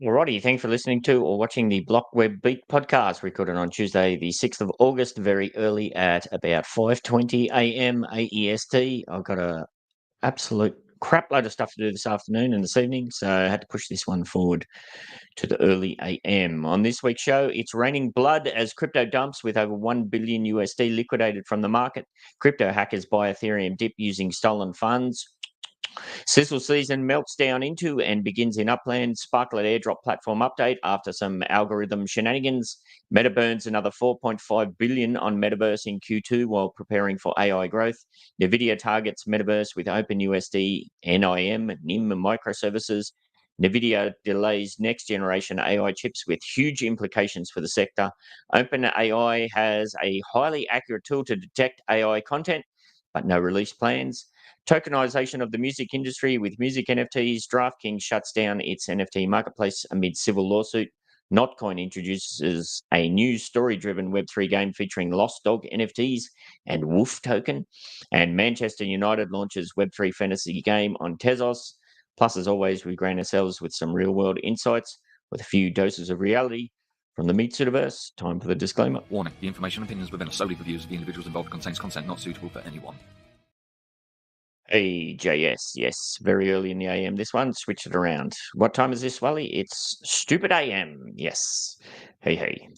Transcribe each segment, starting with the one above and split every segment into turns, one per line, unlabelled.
Alrighty, thanks for listening to or watching the BlockWeb Beat podcast, recorded on Tuesday, the 6th of August, very early at about 5:20 a.m. AEST. I've got a absolute crap load of stuff to do this afternoon and this evening, so I had to push this one forward to the early AM. On this week's show, it's raining blood as crypto dumps with over 1 billion USD liquidated from the market. Crypto hackers buy Ethereum dip using stolen funds. Sizzle season melts down into and begins in Upland. Sparklet airdrop platform update after some algorithm shenanigans. Meta burns another 4.5 billion on Metaverse in Q2 while preparing for AI growth. Nvidia targets Metaverse with OpenUSD NIM microservices. Nvidia delays next generation AI chips with huge implications for the sector. OpenAI has a highly accurate tool to detect AI content, but no release plans. Tokenization of the music industry with music NFTs. DraftKings shuts down its NFT Marketplace amid civil lawsuit. Notcoin introduces a new story-driven Web3 game featuring Lost Dog NFTs and WOOF token. And Manchester United launches Web3 fantasy game on Tezos. Plus, as always, we grain ourselves with some real-world insights with a few doses of reality from the Meatsuitaverse. Time for the disclaimer.
Warning, the information and opinions within are solely for views of the individuals involved, contains content not suitable for anyone.
Hey, JS, yes, very early in the AM. This one, switch it around. What time is this, Wally? It's stupid AM. Yes. Hey.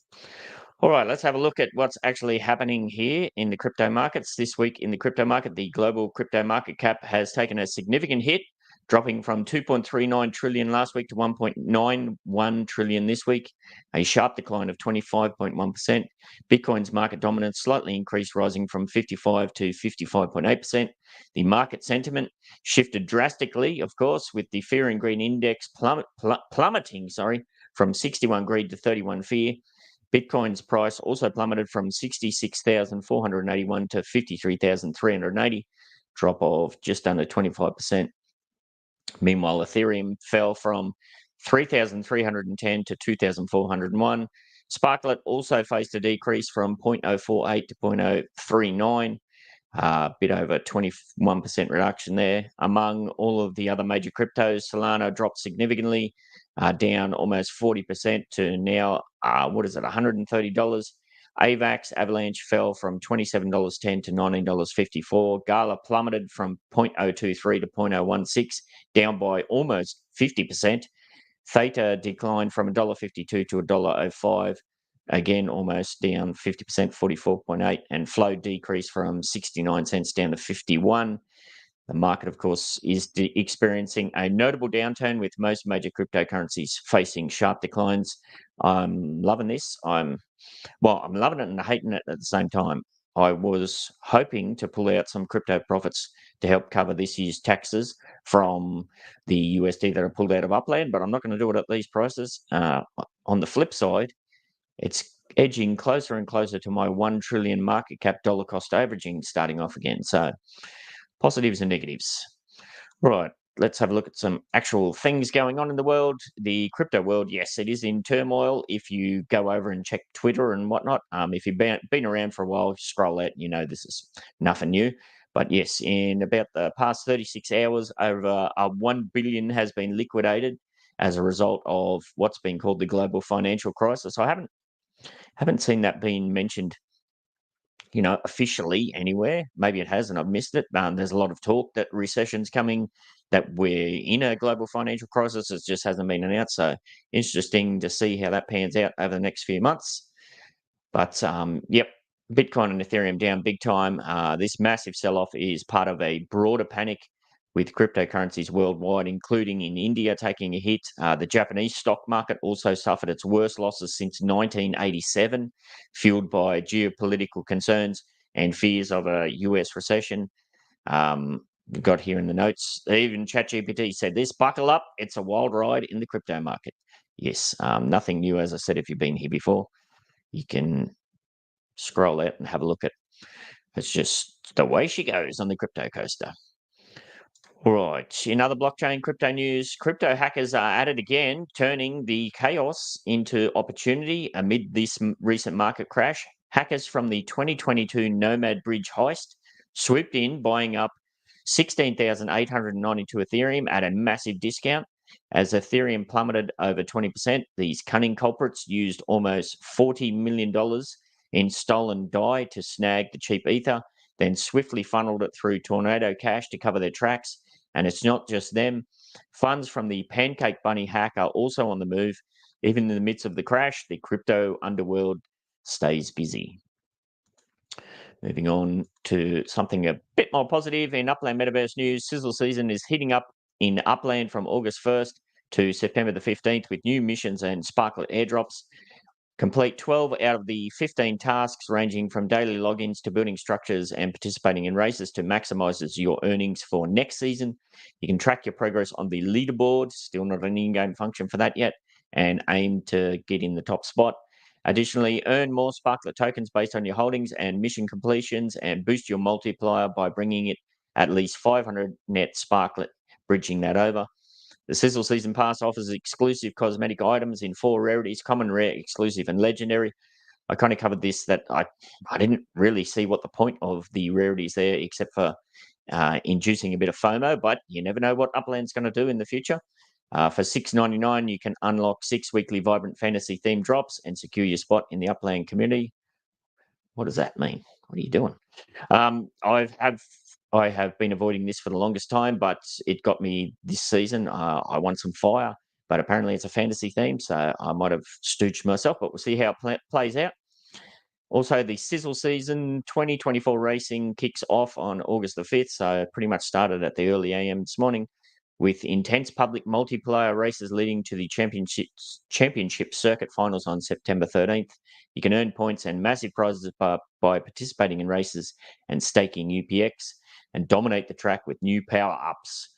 All right, let's have a look at what's actually happening here in the crypto markets. This week in the crypto market, the global crypto market cap has taken a significant hit, dropping from 2.39 trillion last week to 1.91 trillion this week, a sharp decline of 25.1%. Bitcoin's market dominance slightly increased, rising from 55 to 55.8%. The market sentiment shifted drastically, of course, with the fear and greed index plummeting from 61 greed to 31 fear. Bitcoin's price also plummeted from 66,481 to 53,380, drop of just under 25%. Meanwhile, Ethereum fell from 3,310 to 2,401. Sparklet also faced a decrease from 0.048 to 0.039, a bit over 21% reduction there. Among all of the other major cryptos, Solana dropped significantly, down almost 40% to now, $130. AVAX Avalanche fell from $27.10 to $19.54. Gala plummeted from 0.023 to 0.016, down by almost 50%. Theta declined from $1.52 to $1.05. Again, almost down 50%, 44.8, and Flow decreased from 69 cents down to 51. The market, of course, is experiencing a notable downturn with most major cryptocurrencies facing sharp declines. I'm loving this. I'm loving it and hating it at the same time. I was hoping to pull out some crypto profits to help cover this year's taxes from the USD that I pulled out of Upland, but I'm not going to do it at these prices. On the flip side, it's edging closer and closer to my 1 trillion market cap dollar cost averaging starting off again. So positives and negatives. Right, let's have a look at some actual things going on in the world. The crypto world, yes, it is in turmoil. If you go over and check Twitter and whatnot, if you've been around for a while, scroll out, this is nothing new. But yes, in about the past 36 hours, over 1 billion has been liquidated as a result of what's been called the global financial crisis. I haven't seen that being mentioned, officially anywhere. Maybe it has and I've missed it. There's a lot of talk that recession's coming, that we're in a global financial crisis. It just hasn't been announced. So interesting to see how that pans out over the next few months. But yep, Bitcoin and Ethereum down big time. This massive sell-off is part of a broader panic with cryptocurrencies worldwide, including in India taking a hit. The Japanese stock market also suffered its worst losses since 1987, fueled by geopolitical concerns and fears of a US recession. We've got here in the notes, even ChatGPT said this: buckle up, it's a wild ride in the crypto market. Yes, nothing new, as I said. If you've been here before, you can scroll out and have a look at. It's just the way she goes on the crypto coaster. All right. In other blockchain crypto news, crypto hackers are at it again, turning the chaos into opportunity amid this recent market crash. Hackers from the 2022 Nomad Bridge heist swooped in, buying up 16,892 Ethereum at a massive discount. As Ethereum plummeted over 20%, these cunning culprits used almost $40 million in stolen DAI to snag the cheap Ether, then swiftly funneled it through Tornado Cash to cover their tracks. And it's not just them. Funds from the Pancake Bunny hack are also on the move. Even in the midst of the crash, the crypto underworld stays busy. Moving on to something a bit more positive in Upland Metaverse news, Sizzle season is heating up in Upland from August 1st to September the 15th with new missions and Sparklet airdrops. Complete 12 out of the 15 tasks, ranging from daily logins to building structures and participating in races to maximizes your earnings for next season. You can track your progress on the leaderboard, still not an in-game function for that yet, and aim to get in the top spot. Additionally, earn more Sparklet tokens based on your holdings and mission completions, and boost your multiplier by bringing it at least 500 net Sparklet, bridging that over. The Sizzle Season Pass offers exclusive cosmetic items in 4 rarities: common, rare, exclusive, and legendary. I kind of covered this, that I didn't really see what the point of the rarities there, except for inducing a bit of FOMO, but you never know what Upland's going to do in the future. For $6.99, you can unlock 6 weekly vibrant fantasy themed drops and secure your spot in the Upland community. What does that mean? What are you doing? I have been avoiding this for the longest time, but it got me this season. I won some fire, but apparently it's a fantasy theme, so I might have stooched myself, but we'll see how it plays out. Also, the Sizzle season 2024 racing kicks off on August the 5th, so pretty much started at the early AM this morning, with intense public multiplayer races leading to the championship circuit finals on September 13th. You can earn points and massive prizes by participating in races and staking UPX, and dominate the track with new power-ups.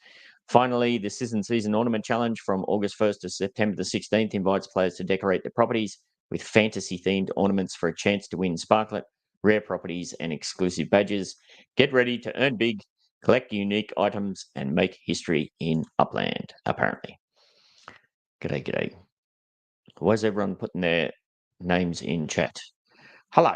Finally, the Season Ornament Challenge from August 1st to September the 16th invites players to decorate their properties with fantasy-themed ornaments for a chance to win Sparklet, rare properties, and exclusive badges. Get ready to earn big, collect unique items, and make history in Upland, apparently. G'day. Why is everyone putting their names in chat? Hello.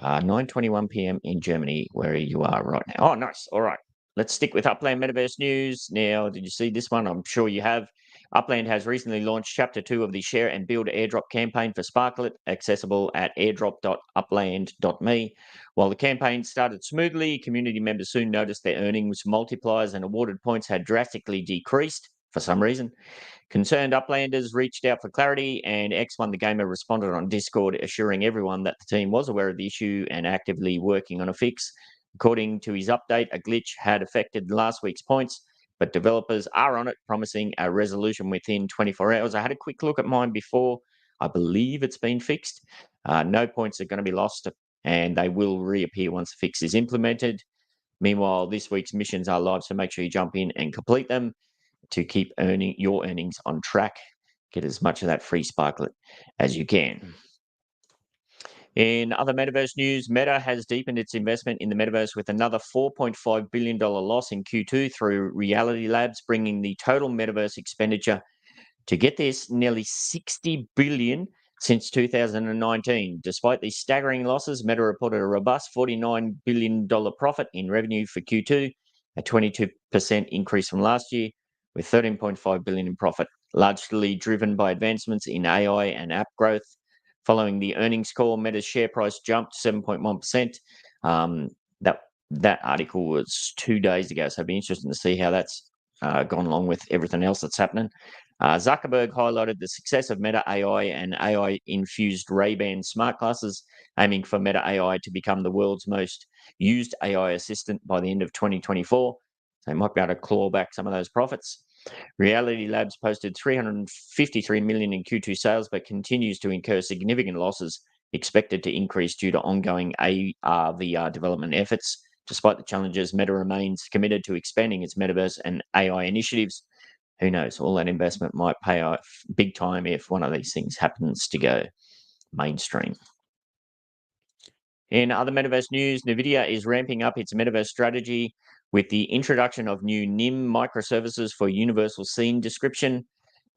9:21 p.m. in Germany, where you are right now. Oh, nice. All right. Let's stick with Upland Metaverse news. Now, did you see this one? I'm sure you have. Upland has recently launched Chapter 2 of the Share and Build airdrop campaign for Sparklet, accessible at airdrop.upland.me. While the campaign started smoothly, community members soon noticed their earnings multipliers and awarded points had drastically decreased for some reason. Concerned Uplanders reached out for clarity, and X1 the Gamer responded on Discord, assuring everyone that the team was aware of the issue and actively working on a fix. According to his update, a glitch had affected last week's points, but developers are on it, promising a resolution within 24 hours. I had a quick look at mine before. I believe it's been fixed. No points are going to be lost, and they will reappear once the fix is implemented. Meanwhile, this week's missions are live, so make sure you jump in and complete them to keep earning your earnings on track. Get as much of that free Sparklet as you can. In other Metaverse news, Meta has deepened its investment in the Metaverse with another $4.5 billion loss in Q2 through Reality Labs, bringing the total Metaverse expenditure to, get this, nearly $60 billion since 2019. Despite these staggering losses, Meta reported a robust $49 billion profit in revenue for Q2, a 22% increase from last year, with $13.5 billion in profit, largely driven by advancements in AI and app growth. Following the earnings call, Meta's share price jumped 7.1%. That article was 2 days ago, so it'd be interesting to see how that's gone along with everything else that's happening. Zuckerberg highlighted the success of Meta AI and AI-infused Ray-Ban smart glasses, aiming for Meta AI to become the world's most used AI assistant by the end of 2024. So they might be able to claw back some of those profits. Reality Labs posted $353 million in Q2 sales, but continues to incur significant losses, expected to increase due to ongoing AR/VR development efforts. Despite the challenges, Meta remains committed to expanding its metaverse and AI initiatives. Who knows? All that investment might pay off big time if one of these things happens to go mainstream. In other Metaverse news, Nvidia is ramping up its Metaverse strategy with the introduction of new NIM microservices for universal scene description.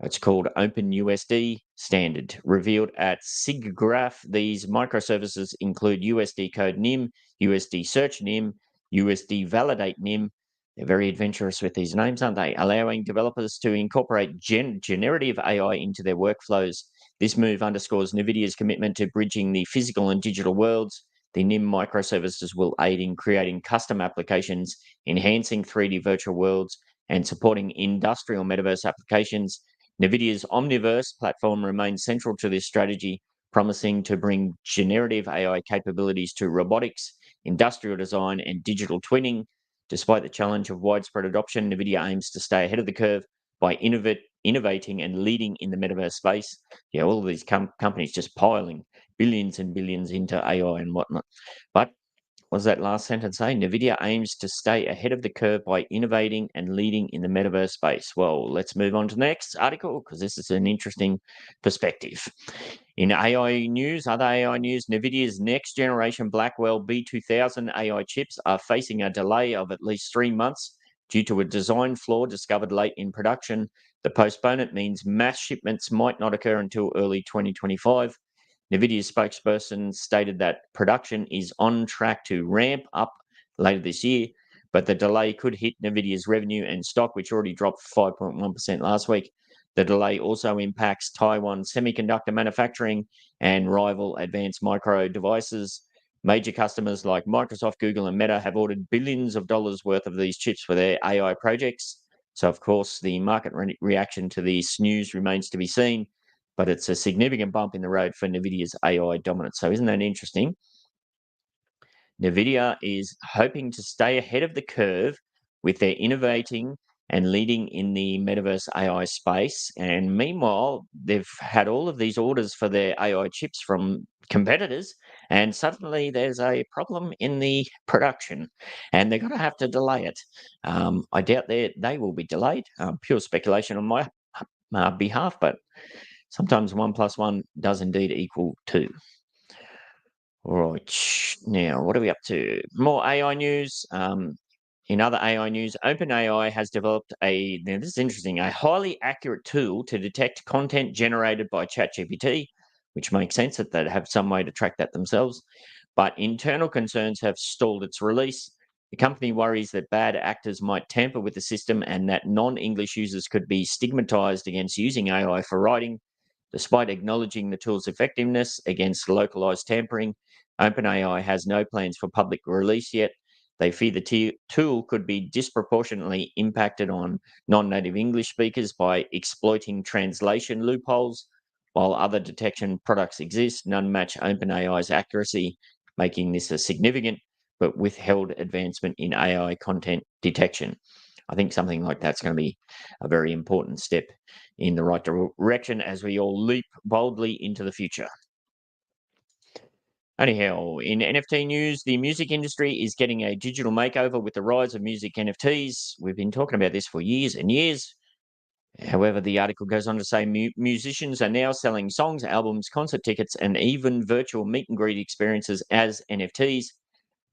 It's called OpenUSD standard. Revealed at SIGGRAPH, these microservices include USD code NIM, USD search NIM, USD validate NIM, They're very adventurous with these names, aren't they? Allowing developers to incorporate generative AI into their workflows. This move underscores Nvidia's commitment to bridging the physical and digital worlds. The NIM microservices will aid in creating custom applications, enhancing 3D virtual worlds, and supporting industrial metaverse applications. Nvidia's Omniverse platform remains central to this strategy, promising to bring generative AI capabilities to robotics, industrial design, and digital twinning. Despite the challenge of widespread adoption, Nvidia aims to stay ahead of the curve by innovating and leading in the metaverse space. Yeah, all of these companies just piling billions and billions into AI and whatnot. But what does that last sentence say? Nvidia aims to stay ahead of the curve by innovating and leading in the metaverse space. Well, let's move on to the next article because this is an interesting perspective. In AI news, other AI news, Nvidia's next generation Blackwell B2000 AI chips are facing a delay of at least 3 months due to a design flaw discovered late in production. The postponement means mass shipments might not occur until early 2025. Nvidia's spokesperson stated that production is on track to ramp up later this year, but the delay could hit Nvidia's revenue and stock, which already dropped 5.1% last week. The delay also impacts Taiwan semiconductor manufacturing and rival advanced micro devices. Major customers like Microsoft, Google, and Meta have ordered billions of dollars worth of these chips for their AI projects. So, of course, the market reaction to this news remains to be seen, but it's a significant bump in the road for Nvidia's AI dominance. So, isn't that interesting? Nvidia is hoping to stay ahead of the curve with their innovating and leading in the metaverse AI space. And meanwhile, they've had all of these orders for their AI chips from competitors, and suddenly there's a problem in the production, and they're going to have to delay it. I doubt they will be delayed. Pure speculation on my behalf, but sometimes 1 + 1 does indeed equal 2. All right, now what are we up to? More AI news. In other AI news, OpenAI has developed now this is interesting, a highly accurate tool to detect content generated by ChatGPT, which makes sense that they'd have some way to track that themselves. But internal concerns have stalled its release. The company worries that bad actors might tamper with the system and that non-English users could be stigmatized against using AI for writing. Despite acknowledging the tool's effectiveness against localized tampering, OpenAI has no plans for public release yet. They fear the tool could be disproportionately impacted on non native English speakers by exploiting translation loopholes. While other detection products exist, none match OpenAI's accuracy, making this a significant but withheld advancement in AI content detection. I think something like that's going to be a very important step in the right direction as we all leap boldly into the future. Anyhow, in NFT news, the music industry is getting a digital makeover with the rise of music NFTs. We've been talking about this for years and years. However, the article goes on to say musicians are now selling songs, albums, concert tickets, and even virtual meet and greet experiences as NFTs.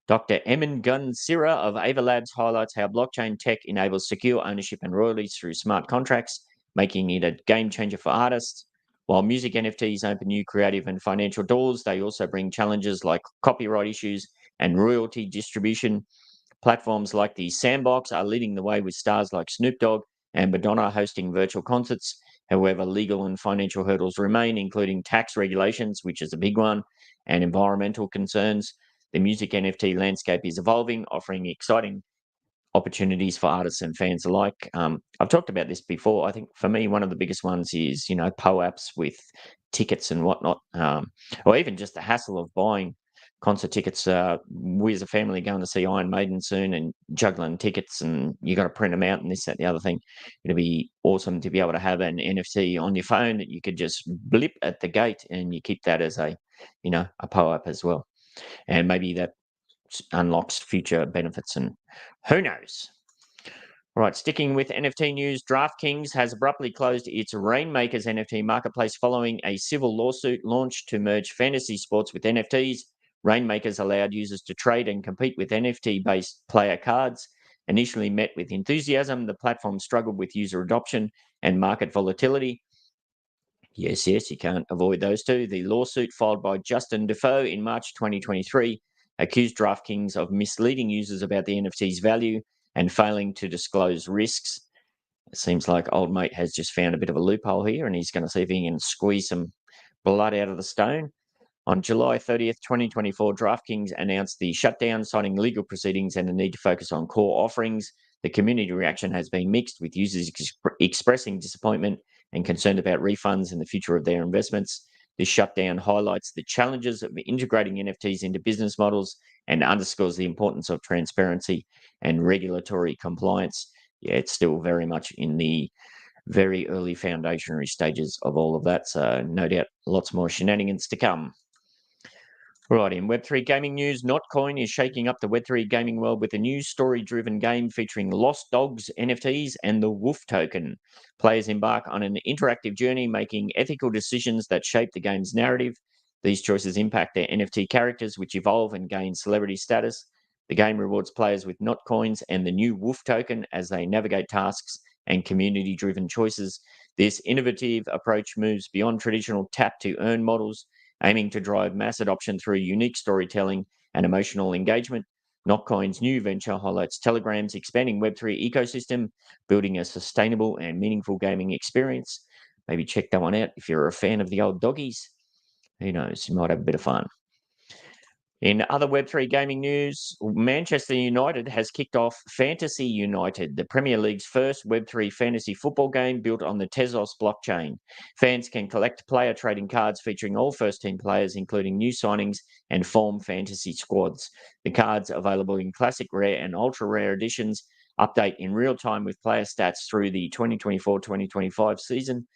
Dr. Emin Gun-Sira of Ava Labs highlights how blockchain tech enables secure ownership and royalties through smart contracts, making it a game changer for artists. While music NFTs open new creative and financial doors, they also bring challenges like copyright issues and royalty distribution. Platforms like the Sandbox are leading the way with stars like Snoop Dogg and Madonna hosting virtual concerts. However, legal and financial hurdles remain, including tax regulations, which is a big one, and environmental concerns. The music NFT landscape is evolving, offering exciting opportunities for artists and fans alike. I've talked about this before. I think for me, one of the biggest ones is, POAPs with tickets and whatnot, or even just the hassle of buying concert tickets. We as a family are going to see Iron Maiden soon and juggling tickets, and you got to print them out and this, that, the other thing. It'd be awesome to be able to have an NFT on your phone that you could just blip at the gate and you keep that as a POAP as well. And maybe that unlocks future benefits, and who knows. All right, sticking with NFT news, DraftKings has abruptly closed its Rainmakers NFT Marketplace following a civil lawsuit launched to merge fantasy sports with NFTs. Rainmakers allowed users to trade and compete with NFT-based player cards. Initially met with enthusiasm, the platform struggled with user adoption and market volatility. Yes, you can't avoid those two. The lawsuit filed by Justin Defoe in March 2023 accused DraftKings of misleading users about the NFT's value. and failing to disclose risks. It seems like old mate has just found a bit of a loophole here, and he's going to see if he can squeeze some blood out of the stone. On July 30th, 2024, DraftKings announced the shutdown, citing legal proceedings and the need to focus on core offerings. The community reaction has been mixed, with users expressing disappointment and concerned about refunds and the future of their investments. This shutdown highlights the challenges of integrating NFTs into business models and underscores the importance of transparency and regulatory compliance. Yeah, it's still very much in the very early foundationary stages of all of that, so no doubt lots more shenanigans to come. Right, in Web3 gaming news, Notcoin is shaking up the Web3 gaming world with a new story-driven game featuring lost dogs, NFTs, and the WOOF token. Players embark on an interactive journey, making ethical decisions that shape the game's narrative. These choices impact their NFT characters, which evolve and gain celebrity status. The game rewards players with Notcoins and the new WOOF token as they navigate tasks and community-driven choices. This innovative approach moves beyond traditional tap-to-earn models, aiming to drive mass adoption through unique storytelling and emotional engagement. Notcoin's new venture highlights Telegram's expanding Web3 ecosystem, building a sustainable and meaningful gaming experience. Maybe check that one out if you're a fan of the old doggies. Who knows, you might have a bit of fun. In other Web3 gaming news, Manchester United has kicked off Fantasy United, the Premier League's first Web3 fantasy football game built on the Tezos blockchain. Fans can collect player trading cards featuring all first-team players, including new signings, and form fantasy squads. The cards, available in classic, rare, and ultra-rare editions, update in real time with player stats through the 2024-2025 season.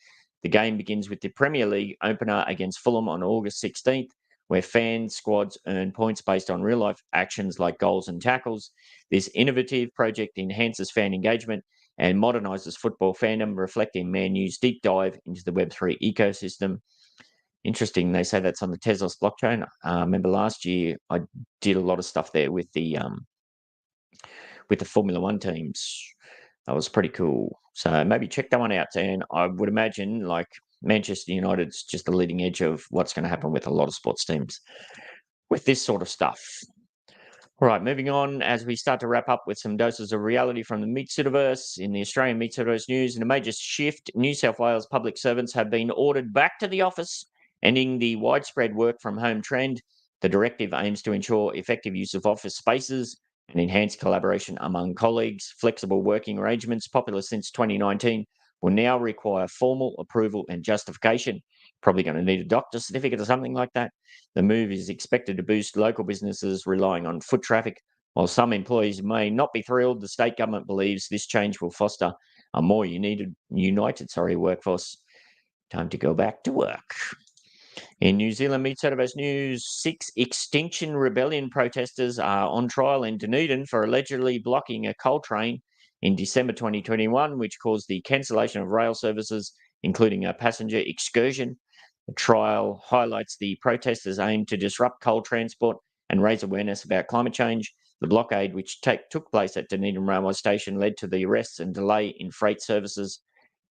The game begins with the Premier League opener against Fulham on August 16th, where fan squads earn points based on real-life actions like goals and tackles. This innovative project enhances fan engagement and modernises football fandom, reflecting Man U's deep dive into the Web3 ecosystem. Interesting, they say that's on the Tezos blockchain. Remember last year I did a lot of stuff there with the Formula One teams. That was pretty cool. So maybe check that one out. And I would imagine, like, Manchester United's just the leading edge of what's going to happen with a lot of sports teams with this sort of stuff. All right, moving on as we start to wrap up with some doses of reality from the Meatsuitaverse. In the Australian Meatsuitaverse news, in a major shift, New South Wales public servants have been ordered back to the office, ending the widespread work from home trend. The directive aims to ensure effective use of office spaces and enhance collaboration among colleagues. Flexible working arrangements, popular since 2019, will now require formal approval and justification. Probably going to need a doctor's certificate or something like that. The move is expected to boost local businesses relying on foot traffic. While some employees may not be thrilled, the state government believes this change will foster a more united workforce. Time to go back to work. In New Zealand Meatsuitaverse news, 6 Extinction Rebellion protesters are on trial in Dunedin for allegedly blocking a coal train in December 2021, which caused the cancellation of rail services, including a passenger excursion. The trial highlights the protesters' aim to disrupt coal transport and raise awareness about climate change. The blockade, which took place at Dunedin Railway Station, led to the arrests and delay in freight services.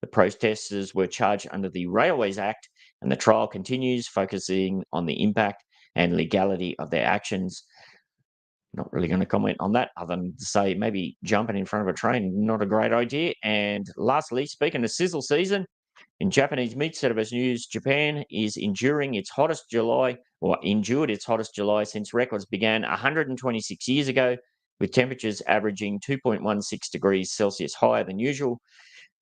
The protesters were charged under the Railways Act, and the trial continues, focusing on the impact and legality of their actions. Not really going to comment on that other than to say maybe jumping in front of a train, not a great idea. And lastly, speaking of Sizzle season, in Japanese Meatsuitaverse news, Japan is endured its hottest July since records began 126 years ago, with temperatures averaging 2.16 degrees Celsius higher than usual.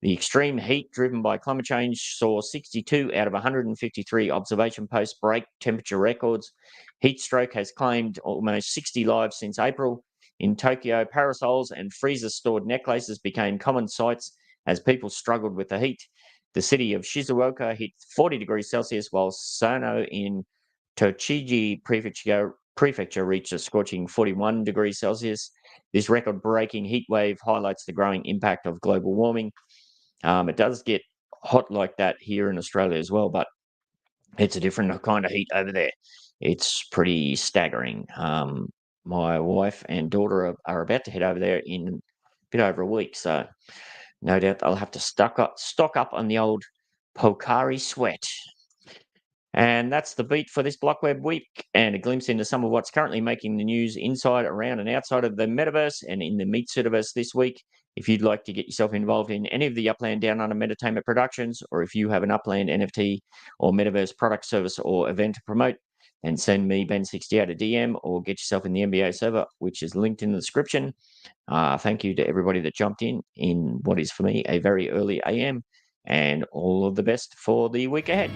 The extreme heat driven by climate change saw 62 out of 153 observation posts break temperature records. Heat stroke has claimed almost 60 lives since April. In Tokyo, parasols and freezer-stored necklaces became common sights as people struggled with the heat. The city of Shizuoka hit 40 degrees Celsius, while Sano in Tochigi Prefecture reached a scorching 41 degrees Celsius. This record-breaking heat wave highlights the growing impact of global warming. It does get hot like that here in Australia as well, but it's a different kind of heat over there. It's pretty staggering. My wife and daughter are about to head over there in a bit over a week, so no doubt I'll have to stock up on the old Pocari sweat. And that's the beat for this BlockWeb week, and a glimpse into some of what's currently making the news inside, around, and outside of the Metaverse and in the Meatsuitaverse this week. If you'd like to get yourself involved in any of the Upland Down Under Meditainment productions, or if you have an Upland NFT or Metaverse product, service, or event to promote, then send me Ben68 a DM or get yourself in the NBA server, which is linked in the description. Thank you to everybody that jumped in what is for me a very early AM, and all of the best for the week ahead.